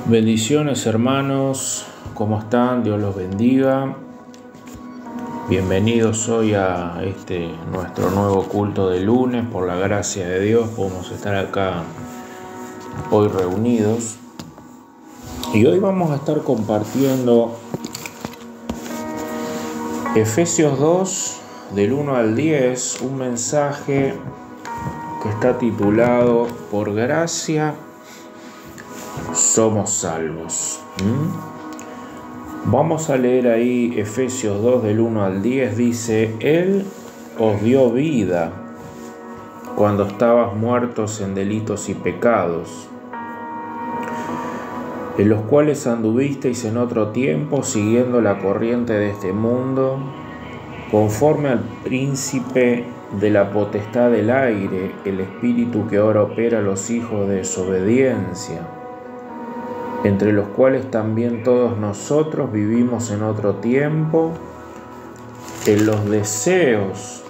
Bendiciones, hermanos, ¿cómo están? Dios los bendiga. Bienvenidos hoy a nuestro nuevo culto de lunes. Por la gracia de Dios podemos estar acá hoy reunidos. Y hoy vamos a estar compartiendo Efesios 2, del 1 al 10, un mensaje que está titulado Por gracia somos salvos. Vamos a leer ahí Efesios 2 del 1 al 10. Dice: Él os dio vida cuando estabas muertos en delitos y pecados, en los cuales anduvisteis en otro tiempo siguiendo la corriente de este mundo, conforme al príncipe de la potestad del aire, el espíritu que ahora opera a los hijos de desobediencia, entre los cuales también todos nosotros vivimos en otro tiempo, en los deseos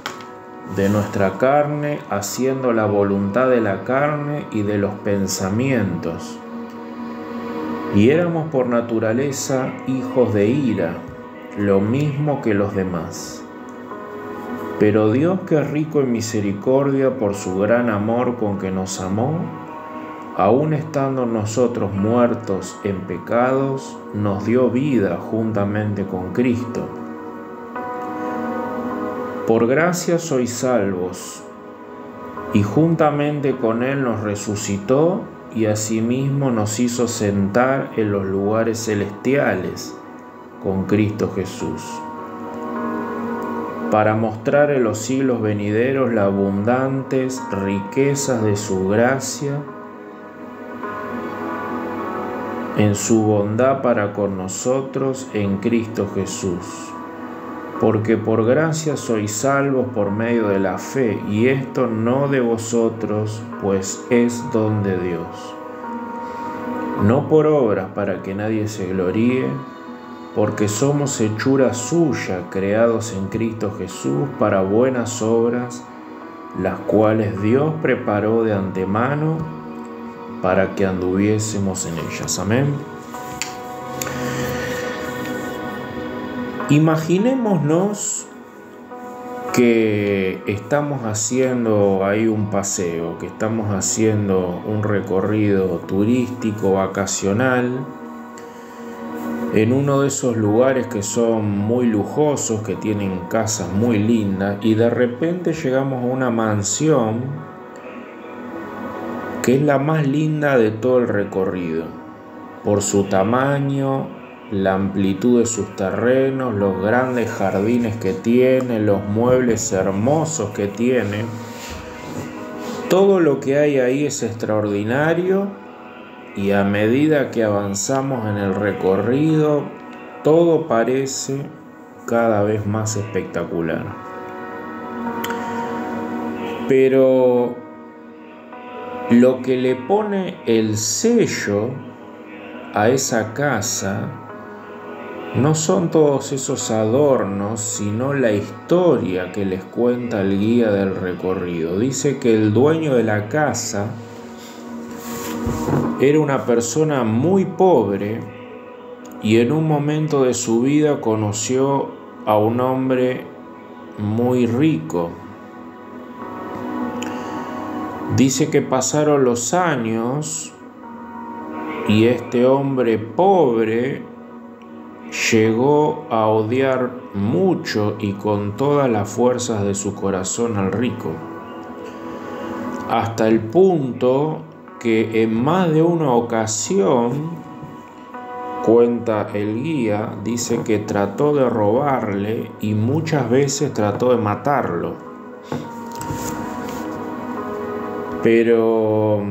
de nuestra carne, haciendo la voluntad de la carne y de los pensamientos. Y éramos por naturaleza hijos de ira, lo mismo que los demás. Pero Dios, que es rico en misericordia por su gran amor con que nos amó, aun estando nosotros muertos en pecados, nos dio vida juntamente con Cristo. Por gracia sois salvos, y juntamente con Él nos resucitó, y asimismo nos hizo sentar en los lugares celestiales con Cristo Jesús, para mostrar en los siglos venideros las abundantes riquezas de su gracia en su bondad para con nosotros en Cristo Jesús. Porque por gracia sois salvos por medio de la fe, y esto no de vosotros, pues es don de Dios. No por obras, para que nadie se gloríe, porque somos hechura suya, creados en Cristo Jesús para buenas obras, las cuales Dios preparó de antemano para que anduviésemos en ellas. Amén. Imaginémonos que estamos haciendo ahí un paseo, que estamos haciendo un recorrido turístico, vacacional, en uno de esos lugares que son muy lujosos, que tienen casas muy lindas, y de repente llegamos a una mansión que es la más linda de todo el recorrido, por su tamaño, la amplitud de sus terrenos, los grandes jardines que tiene, los muebles hermosos que tiene. Todo lo que hay ahí es extraordinario, y a medida que avanzamos en el recorrido, todo parece cada vez más espectacular. Pero lo que le pone el sello a esa casa no son todos esos adornos, sino la historia que les cuenta el guía del recorrido. Dice que el dueño de la casa era una persona muy pobre, y en un momento de su vida conoció a un hombre muy rico. Dice que pasaron los años y este hombre pobre llegó a odiar mucho y con todas las fuerzas de su corazón al rico, hasta el punto que en más de una ocasión, cuenta el guía, dice que trató de robarle y muchas veces trató de matarlo. Pero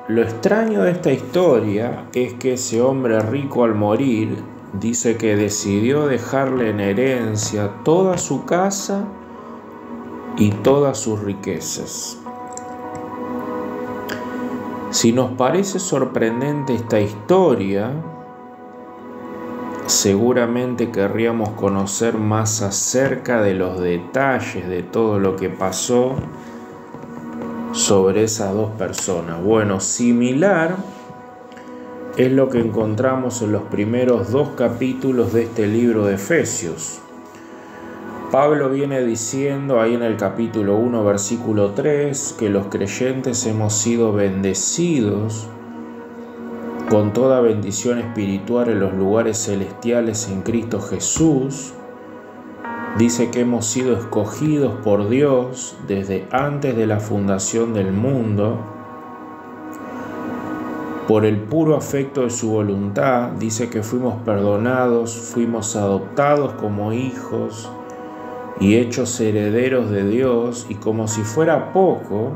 lo extraño de esta historia es que ese hombre rico, al morir, dice que decidió dejarle en herencia toda su casa y todas sus riquezas. Si nos parece sorprendente esta historia, seguramente querríamos conocer más acerca de los detalles de todo lo que pasó sobre esas dos personas. Bueno, similar es lo que encontramos en los primeros 2 capítulos de este libro de Efesios. Pablo viene diciendo ahí en el capítulo 1, versículo 3, que los creyentes hemos sido bendecidos con toda bendición espiritual en los lugares celestiales en Cristo Jesús. Dice que hemos sido escogidos por Dios desde antes de la fundación del mundo, por el puro afecto de su voluntad. Dice que fuimos perdonados, fuimos adoptados como hijos y hechos herederos de Dios, y como si fuera poco,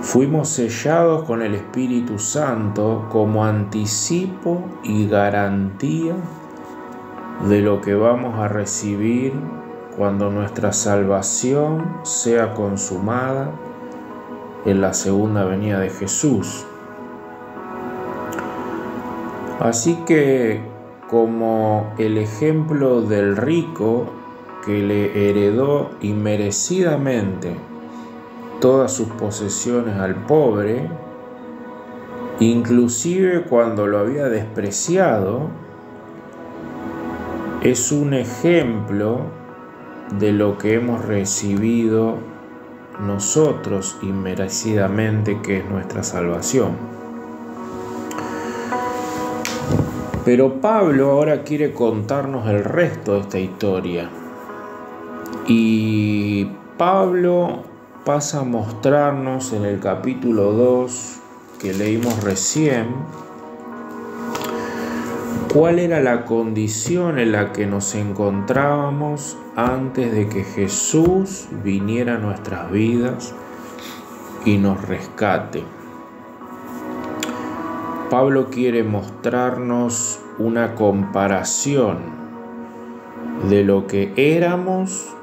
fuimos sellados con el Espíritu Santo como anticipo y garantía de lo que vamos a recibir cuando nuestra salvación sea consumada en la segunda venida de Jesús. Así que, como el ejemplo del rico que le heredó inmerecidamente todas sus posesiones al pobre, inclusive cuando lo había despreciado, es un ejemplo de lo que hemos recibido nosotros inmerecidamente, que es nuestra salvación. Pero Pablo ahora quiere contarnos el resto de esta historia. Y Pablo pasa a mostrarnos en el capítulo 2 que leímos recién cuál era la condición en la que nos encontrábamos antes de que Jesús viniera a nuestras vidas y nos rescate. Pablo quiere mostrarnos una comparación de lo que éramos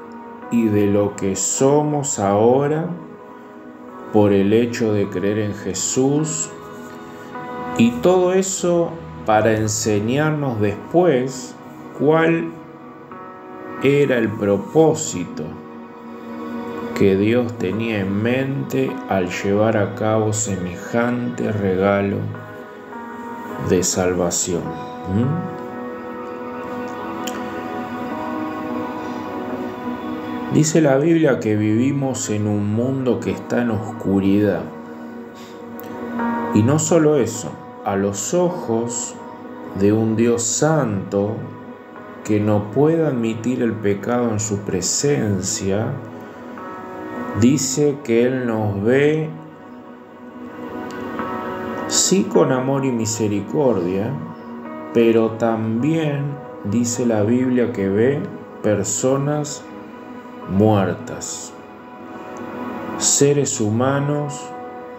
y de lo que somos ahora por el hecho de creer en Jesús, y todo eso para enseñarnos después cuál era el propósito que Dios tenía en mente al llevar a cabo semejante regalo de salvación. Dice la Biblia que vivimos en un mundo que está en oscuridad. Y no solo eso, a los ojos de un Dios santo que no puede admitir el pecado en su presencia, dice que Él nos ve sí con amor y misericordia, pero también dice la Biblia que ve personas muertas, seres humanos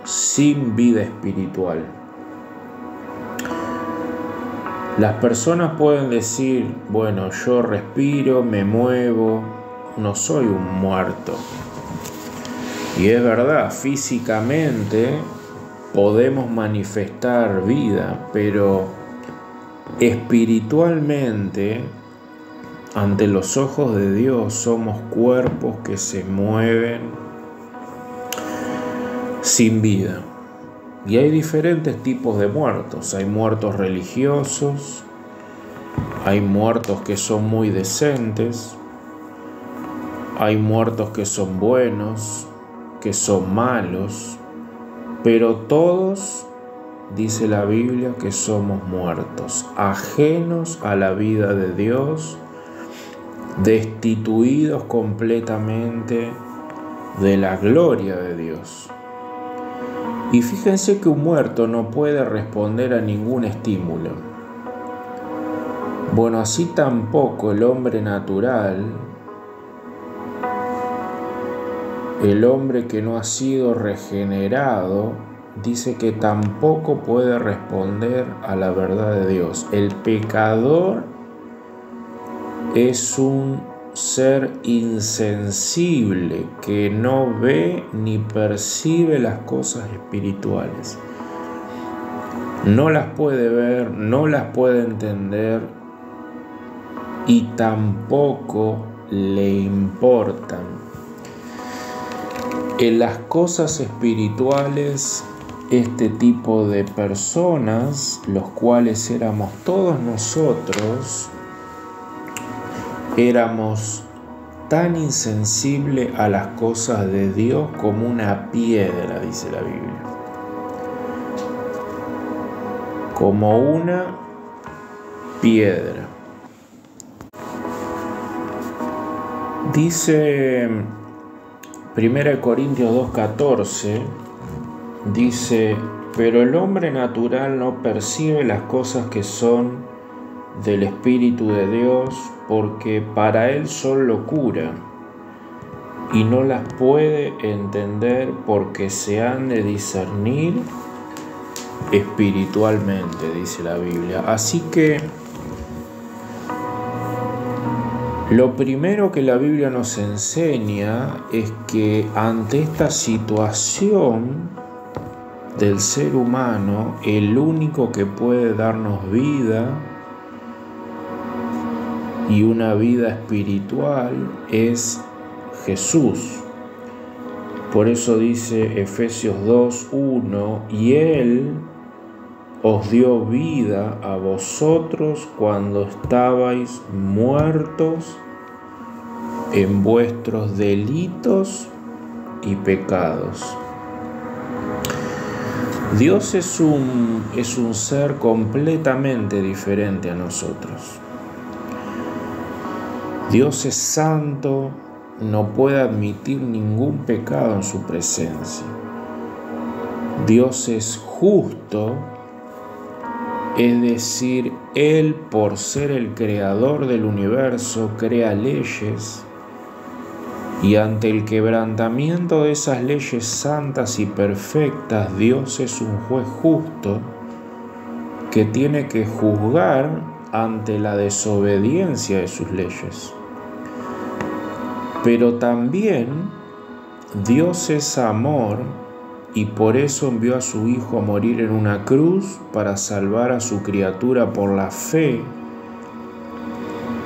sin vida espiritual. Las personas pueden decir, bueno, yo respiro, me muevo, no soy un muerto. Y es verdad, físicamente podemos manifestar vida, pero espiritualmente, ante los ojos de Dios, somos cuerpos que se mueven sin vida. Y hay diferentes tipos de muertos. Hay muertos religiosos, hay muertos que son muy decentes, hay muertos que son buenos, que son malos, pero todos, dice la Biblia, que somos muertos, ajenos a la vida de Dios, destituidos completamente de la gloria de Dios. Y fíjense que un muerto no puede responder a ningún estímulo. Bueno, así tampoco el hombre natural, el hombre que no ha sido regenerado, dice que tampoco puede responder a la verdad de Dios. El pecador es un ser insensible que no ve ni percibe las cosas espirituales. No las puede ver, no las puede entender y tampoco le importan. En las cosas espirituales este tipo de personas, los cuales éramos todos nosotros, éramos tan insensibles a las cosas de Dios como una piedra, dice la Biblia. Como una piedra. Dice 1 Corintios 2:14, dice: pero el hombre natural no percibe las cosas que son del Espíritu de Dios, porque para él son locura, y no las puede entender porque se han de discernir espiritualmente, dice la Biblia. Así que lo primero que la Biblia nos enseña es que ante esta situación del ser humano, el único que puede darnos vida y una vida espiritual es Jesús. Por eso dice Efesios 2:1, y Él os dio vida a vosotros cuando estabais muertos en vuestros delitos y pecados. Dios es un ser completamente diferente a nosotros. Dios es santo, no puede admitir ningún pecado en su presencia. Dios es justo, es decir, Él, por ser el creador del universo, crea leyes, y ante el quebrantamiento de esas leyes santas y perfectas, Dios es un juez justo que tiene que juzgar ante la desobediencia de sus leyes. Pero también Dios es amor, y por eso envió a su Hijo a morir en una cruz para salvar a su criatura por la fe,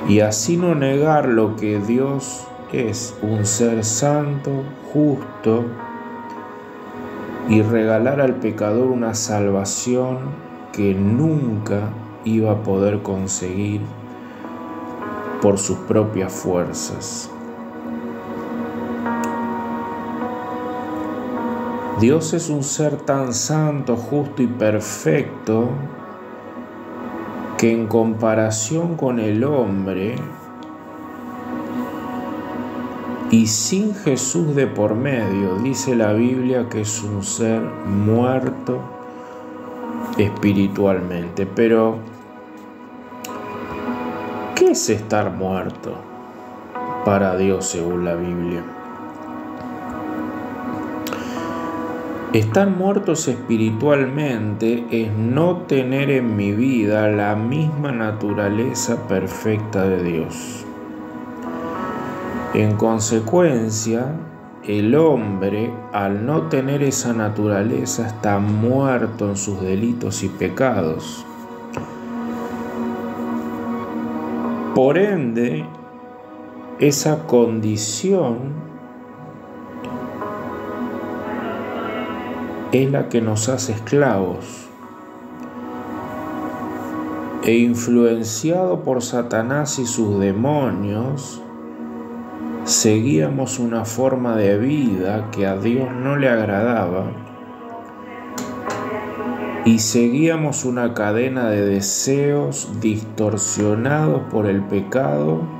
y así no negar lo que Dios es, un ser santo, justo, y regalar al pecador una salvación que nunca iba a poder conseguir por sus propias fuerzas. Dios es un ser tan santo, justo y perfecto que en comparación con el hombre y sin Jesús de por medio, dice la Biblia que es un ser muerto espiritualmente. Pero, ¿qué es estar muerto para Dios según la Biblia? Estar muertos espiritualmente es no tener en mi vida la misma naturaleza perfecta de Dios. En consecuencia, el hombre, al no tener esa naturaleza, está muerto en sus delitos y pecados. Por ende, esa condición es la que nos hace esclavos. E influenciado por Satanás y sus demonios, seguíamos una forma de vida que a Dios no le agradaba, y seguíamos una cadena de deseos distorsionados por el pecado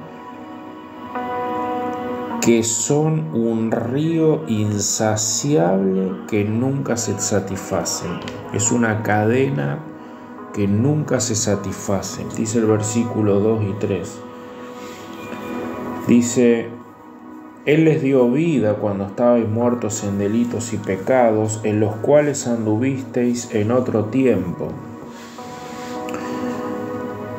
que son un río insaciable que nunca se satisface. Es una cadena que nunca se satisface. Dice el versículo 2 y 3. Dice: Él les dio vida cuando estabais muertos en delitos y pecados, en los cuales anduvisteis en otro tiempo,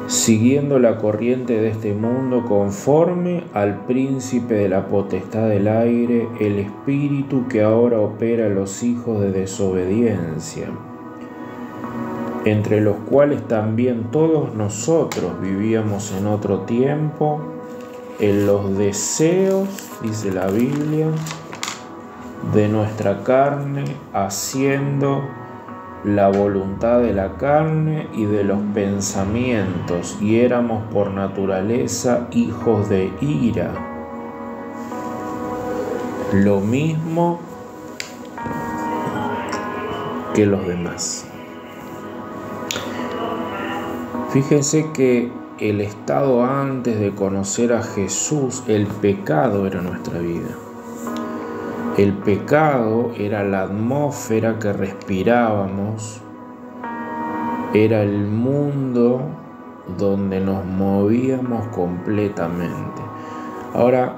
siguiendo la corriente de este mundo, conforme al príncipe de la potestad del aire, el espíritu que ahora opera en los hijos de desobediencia, entre los cuales también todos nosotros vivíamos en otro tiempo, en los deseos, dice la Biblia, de nuestra carne, haciendo la voluntad de la carne y de los pensamientos, y éramos por naturaleza hijos de ira. Lo mismo que los demás. Fíjense que el estado antes de conocer a Jesús, el pecado era nuestra vida. El pecado era la atmósfera que respirábamos, era el mundo donde nos movíamos completamente. Ahora,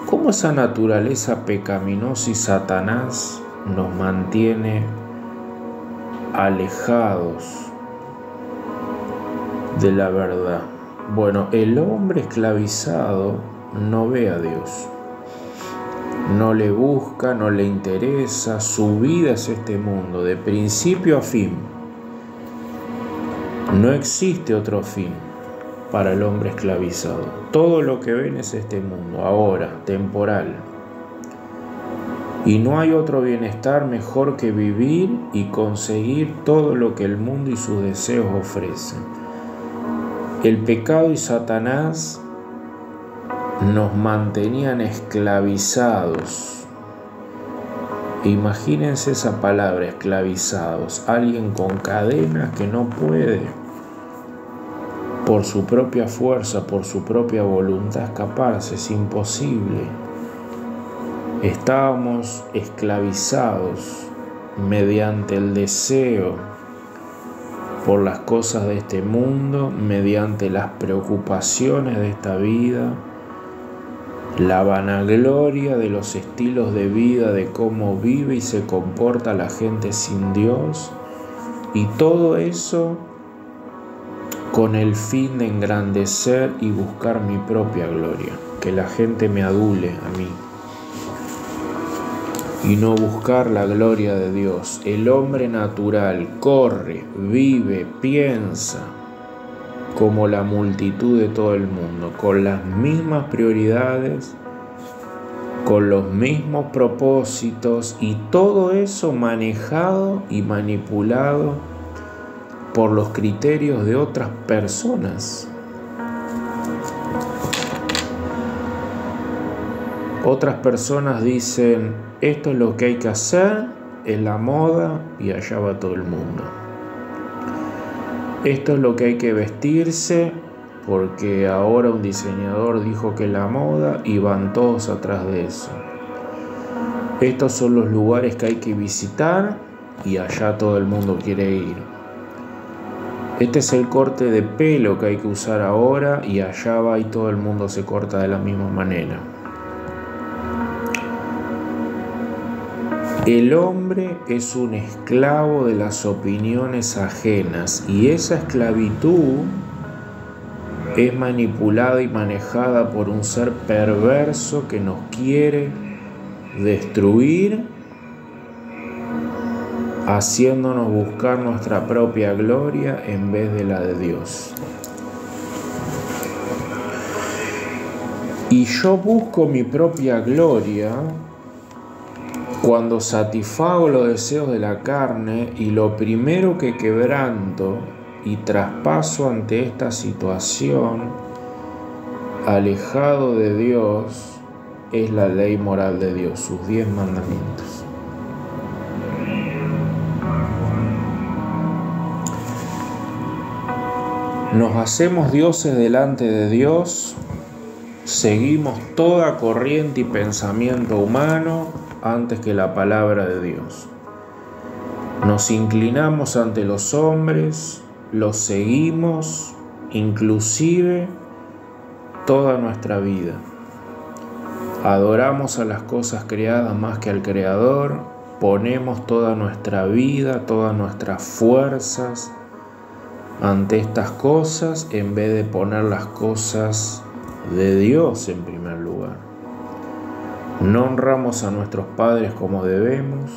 ¿cómo esa naturaleza pecaminosa y Satanás nos mantiene alejados de la verdad? Bueno, el hombre esclavizado no ve a Dios. No le busca, no le interesa, su vida es este mundo, de principio a fin. No existe otro fin para el hombre esclavizado. Todo lo que ven es este mundo, ahora, temporal. Y no hay otro bienestar mejor que vivir y conseguir todo lo que el mundo y sus deseos ofrecen. El pecado y Satanás nos mantenían esclavizados. Imagínense esa palabra, esclavizados. Alguien con cadenas que no puede, por su propia fuerza, por su propia voluntad, escaparse. Es imposible. Estábamos esclavizados mediante el deseo por las cosas de este mundo, mediante las preocupaciones de esta vida, la vanagloria de los estilos de vida, de cómo vive y se comporta la gente sin Dios, y todo eso con el fin de engrandecer y buscar mi propia gloria, que la gente me adule a mí y no buscar la gloria de Dios. El hombre natural corre, vive, piensa como la multitud de todo el mundo, con las mismas prioridades, con los mismos propósitos, y todo eso manejado y manipulado por los criterios de otras personas. Otras personas dicen, esto es lo que hay que hacer, es la moda, y allá va todo el mundo. Esto es lo que hay que vestirse, porque ahora un diseñador dijo que es la moda, y van todos atrás de eso. Estos son los lugares que hay que visitar, y allá todo el mundo quiere ir. Este es el corte de pelo que hay que usar ahora, y allá va y todo el mundo se corta de la misma manera. El hombre es un esclavo de las opiniones ajenas, y esa esclavitud es manipulada y manejada por un ser perverso que nos quiere destruir, haciéndonos buscar nuestra propia gloria en vez de la de Dios. Y yo busco mi propia gloria cuando satisfago los deseos de la carne, y lo primero que quebranto y traspaso ante esta situación, alejado de Dios, es la ley moral de Dios, sus 10 mandamientos. Nos hacemos dioses delante de Dios, seguimos toda corriente y pensamiento humano antes que la palabra de Dios. Nos inclinamos ante los hombres, los seguimos, inclusive toda nuestra vida. Adoramos a las cosas creadas más que al Creador, ponemos toda nuestra vida, todas nuestras fuerzas ante estas cosas en vez de poner las cosas de Dios en primer lugar. No honramos a nuestros padres como debemos,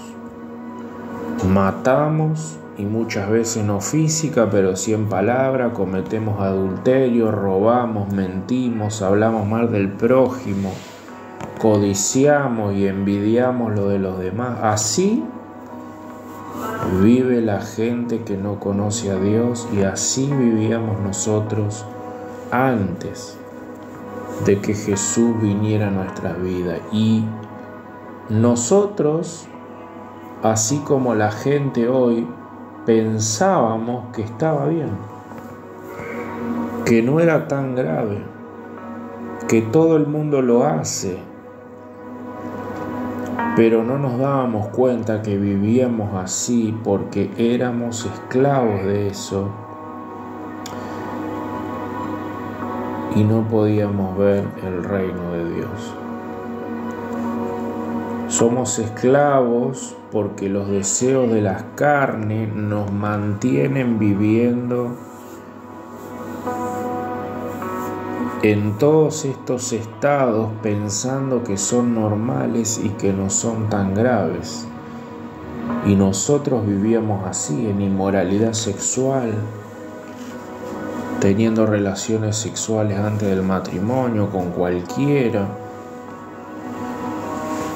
matamos, y muchas veces no física, pero sí en palabra, cometemos adulterio, robamos, mentimos, hablamos mal del prójimo, codiciamos y envidiamos lo de los demás. Así vive la gente que no conoce a Dios, y así vivíamos nosotros antes de que Jesús viniera a nuestra vida. Y nosotros, así como la gente hoy, pensábamos que estaba bien, que no era tan grave, que todo el mundo lo hace, pero no nos dábamos cuenta que vivíamos así porque éramos esclavos de eso y no podíamos ver el reino de Dios. Somos esclavos porque los deseos de la carne nos mantienen viviendo en todos estos estados, pensando que son normales y que no son tan graves. Y nosotros vivíamos así, en inmoralidad sexual, teniendo relaciones sexuales antes del matrimonio con cualquiera,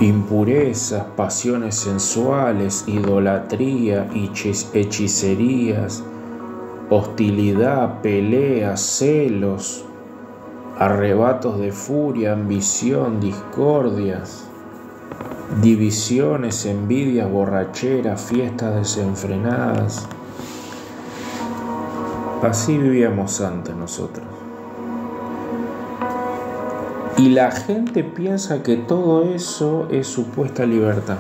impurezas, pasiones sensuales, idolatría, hechicerías, hostilidad, peleas, celos, arrebatos de furia, ambición, discordias, divisiones, envidias, borracheras, fiestas desenfrenadas. Así vivíamos antes nosotros. Y la gente piensa que todo eso es supuesta libertad.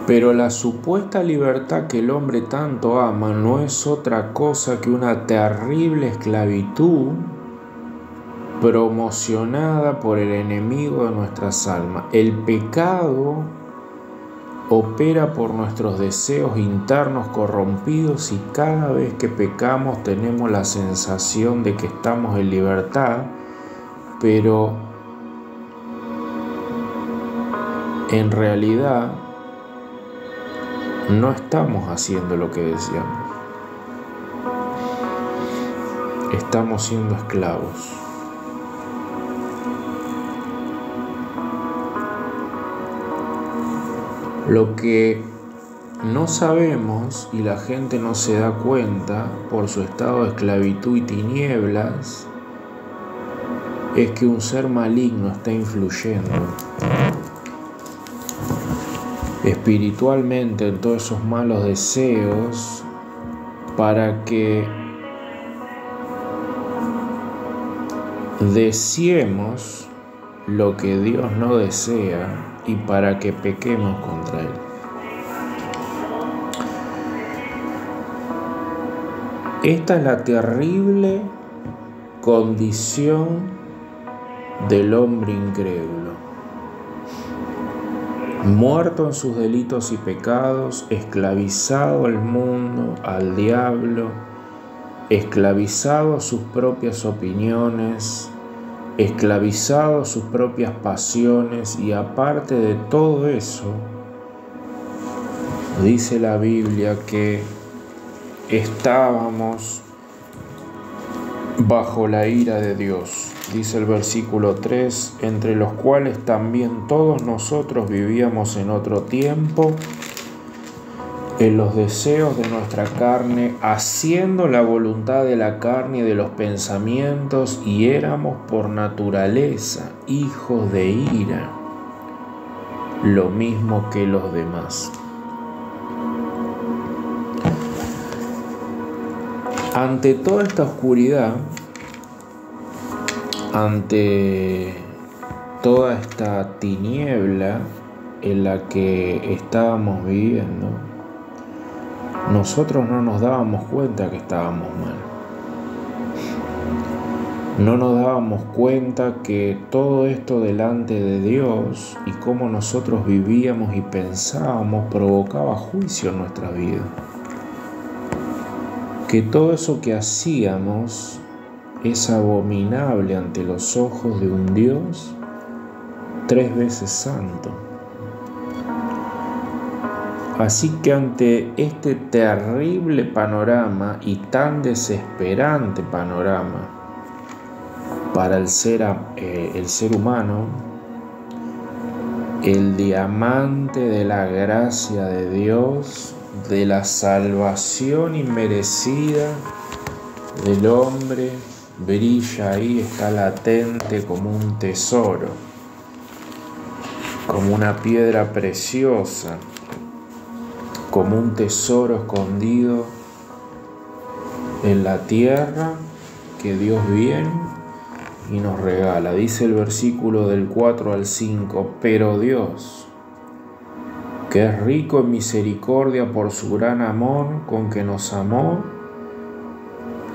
Pero la supuesta libertad que el hombre tanto ama no es otra cosa que una terrible esclavitud promocionada por el enemigo de nuestras almas. El pecado opera por nuestros deseos internos corrompidos, y cada vez que pecamos tenemos la sensación de que estamos en libertad, pero en realidad no estamos haciendo lo que deseamos. Estamos siendo esclavos. Lo que no sabemos y la gente no se da cuenta por su estado de esclavitud y tinieblas es que un ser maligno está influyendo espiritualmente en todos esos malos deseos para que deseemos lo que Dios no desea y para que pequemos contra Él. Esta es la terrible condición del hombre incrédulo, muerto en sus delitos y pecados, esclavizado al mundo, al diablo, esclavizado a sus propias opiniones, esclavizado a sus propias pasiones. Y aparte de todo eso, dice la Biblia que estábamos bajo la ira de Dios. Dice el versículo 3, entre los cuales también todos nosotros vivíamos en otro tiempo, en los deseos de nuestra carne, haciendo la voluntad de la carne y de los pensamientos, y éramos por naturaleza hijos de ira, lo mismo que los demás. Ante toda esta oscuridad, ante toda esta tiniebla en la que estábamos viviendo, nosotros no nos dábamos cuenta que estábamos mal. No nos dábamos cuenta que todo esto delante de Dios y cómo nosotros vivíamos y pensábamos provocaba juicio en nuestra vida. Que todo eso que hacíamos es abominable ante los ojos de un Dios 3 veces santo. Así que ante este terrible panorama y tan desesperante panorama para el ser humano, el diamante de la gracia de Dios, de la salvación inmerecida del hombre, brilla ahí, está latente como un tesoro, como una piedra preciosa, como un tesoro escondido en la tierra que Dios viene y nos regala. Dice el versículo del 4 al 5, pero Dios, que es rico en misericordia por su gran amor con que nos amó,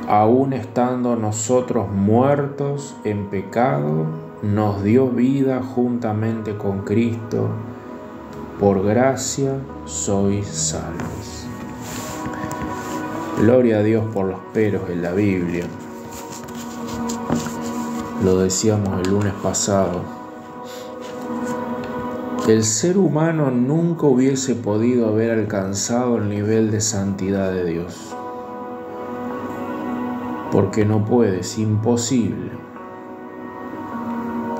aun estando nosotros muertos en pecado, nos dio vida juntamente con Cristo. Por gracia sois salvos. Gloria a Dios por los peros en la Biblia. Lo decíamos el lunes pasado. El ser humano nunca hubiese podido haber alcanzado el nivel de santidad de Dios. Porque no puede, es imposible.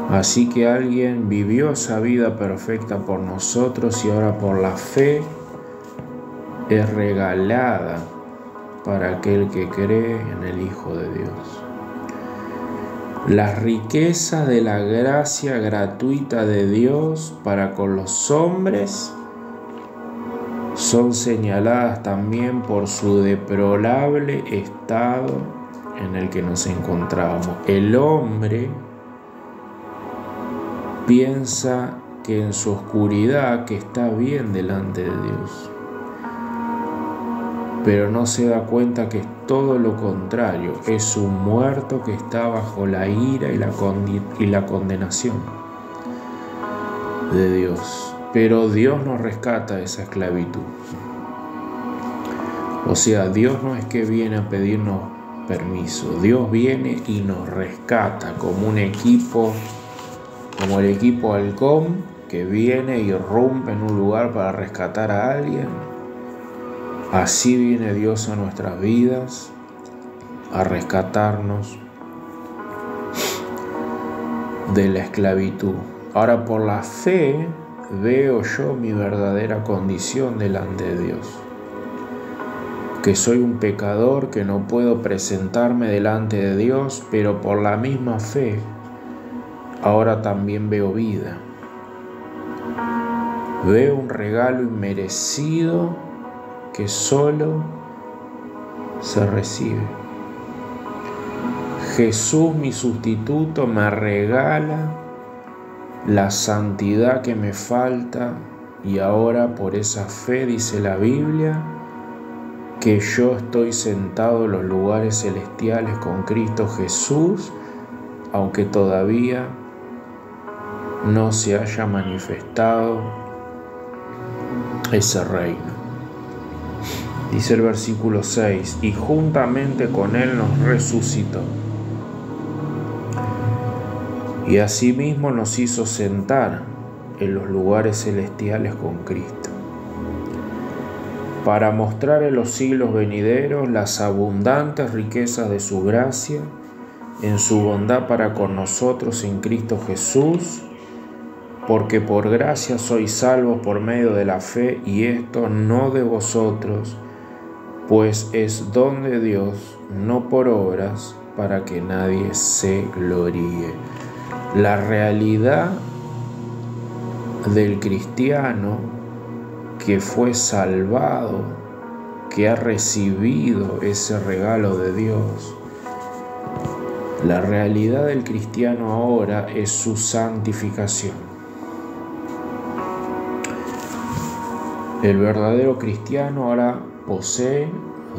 Así que alguien vivió esa vida perfecta por nosotros y ahora por la fe es regalada para aquel que cree en el Hijo de Dios. Las riquezas de la gracia gratuita de Dios para con los hombres son señaladas también por su deplorable estado en el que nos encontramos. El hombre piensa que en su oscuridad que está bien delante de Dios, pero no se da cuenta que es todo lo contrario, es un muerto que está bajo la ira y la condenación de Dios. Pero Dios nos rescata de esa esclavitud. O sea, Dios no es que viene a pedirnos permiso, Dios viene y nos rescata como un equipo, como el equipo halcón que viene y irrumpe en un lugar para rescatar a alguien. Así viene Dios a nuestras vidas a rescatarnos de la esclavitud. Ahora, por la fe veo yo mi verdadera condición delante de Dios, que soy un pecador, que no puedo presentarme delante de Dios, pero por la misma fe ahora también veo vida. Veo un regalo inmerecido que solo se recibe. Jesús, mi sustituto, me regala la santidad que me falta y ahora por esa fe, dice la Biblia, que yo estoy sentado en los lugares celestiales con Cristo Jesús, aunque todavía no se haya manifestado ese reino. Dice el versículo 6, y juntamente con Él nos resucitó, y asimismo nos hizo sentar en los lugares celestiales con Cristo, para mostrar en los siglos venideros las abundantes riquezas de su gracia, en su bondad para con nosotros en Cristo Jesús, porque por gracia sois salvos por medio de la fe, y esto no de vosotros, pues es don de Dios, no por obras, para que nadie se gloríe. La realidad del cristiano que fue salvado, que ha recibido ese regalo de Dios, la realidad del cristiano ahora es su santificación. El verdadero cristiano ahora posee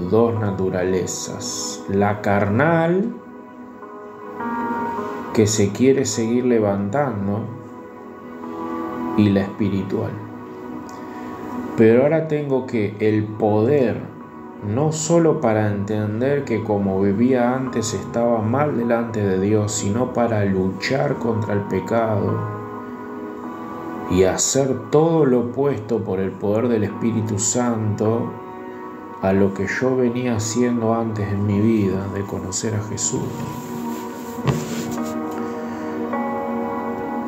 dos naturalezas: la carnal, que se quiere seguir levantando, y la espiritual. Pero ahora tengo que el poder, no solo para entender que como vivía antes estaba mal delante de Dios, sino para luchar contra el pecado y hacer todo lo opuesto por el poder del Espíritu Santo a lo que yo venía haciendo antes en mi vida de conocer a Jesús.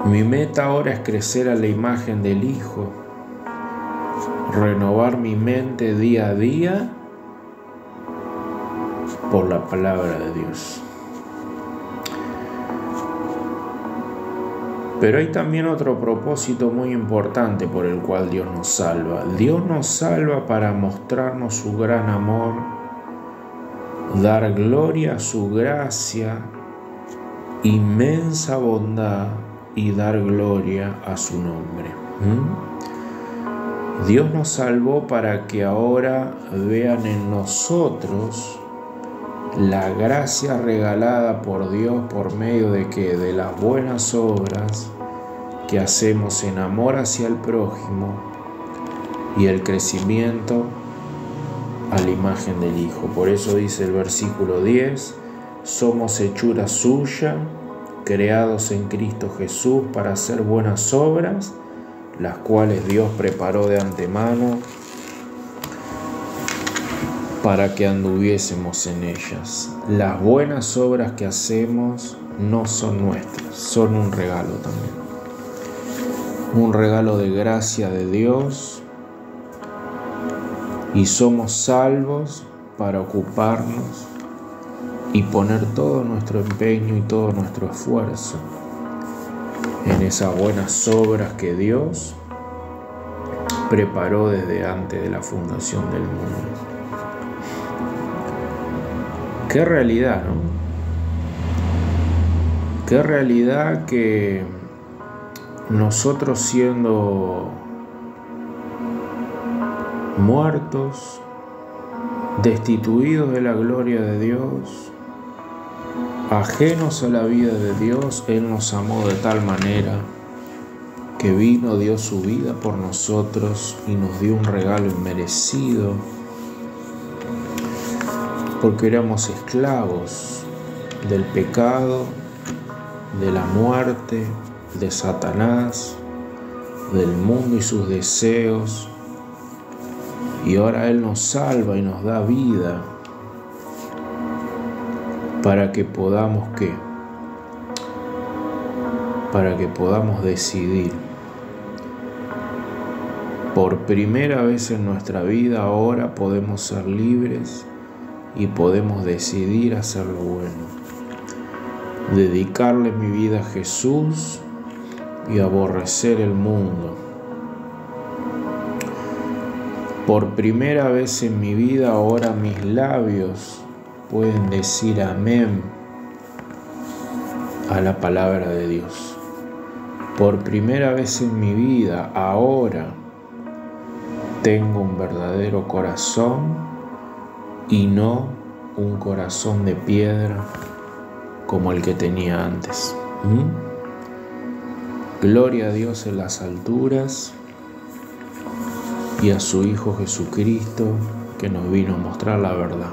Mi meta ahora es crecer a la imagen del Hijo, renovar mi mente día a día por la palabra de Dios. Pero hay también otro propósito muy importante por el cual Dios nos salva. Dios nos salva para mostrarnos su gran amor, dar gloria a su gracia, inmensa bondad y dar gloria a su nombre. Dios nos salvó para que ahora vean en nosotros la gracia regalada por Dios por medio de que de las buenas obras que hacemos en amor hacia el prójimo y el crecimiento a la imagen del Hijo. Por eso dice el versículo 10, somos hechura suya, creados en Cristo Jesús para hacer buenas obras, las cuales Dios preparó de antemano para que anduviésemos en ellas. Las buenas obras que hacemos no son nuestras, son un regalo también. Un regalo de gracia de Dios, y somos salvos para ocuparnos y poner todo nuestro empeño y todo nuestro esfuerzo en esas buenas obras que Dios preparó desde antes de la fundación del mundo. Qué realidad, ¿no? Qué realidad que nosotros siendo muertos, destituidos de la gloria de Dios, ajenos a la vida de Dios, Él nos amó de tal manera que vino, dio su vida por nosotros y nos dio un regalo inmerecido, porque éramos esclavos del pecado, de la muerte, de Satanás, del mundo y sus deseos, y ahora Él nos salva y nos da vida para que podamos ¿qué? Para que podamos decidir. Por primera vez en nuestra vida ahora podemos ser libres y podemos decidir hacer lo bueno, dedicarle mi vida a Jesús y aborrecer el mundo. Por primera vez en mi vida ahora mis labios pueden decir amén a la palabra de Dios. Por primera vez en mi vida ahora tengo un verdadero corazón y no un corazón de piedra como el que tenía antes. Gloria a Dios en las alturas y a su Hijo Jesucristo, que nos vino a mostrar la verdad.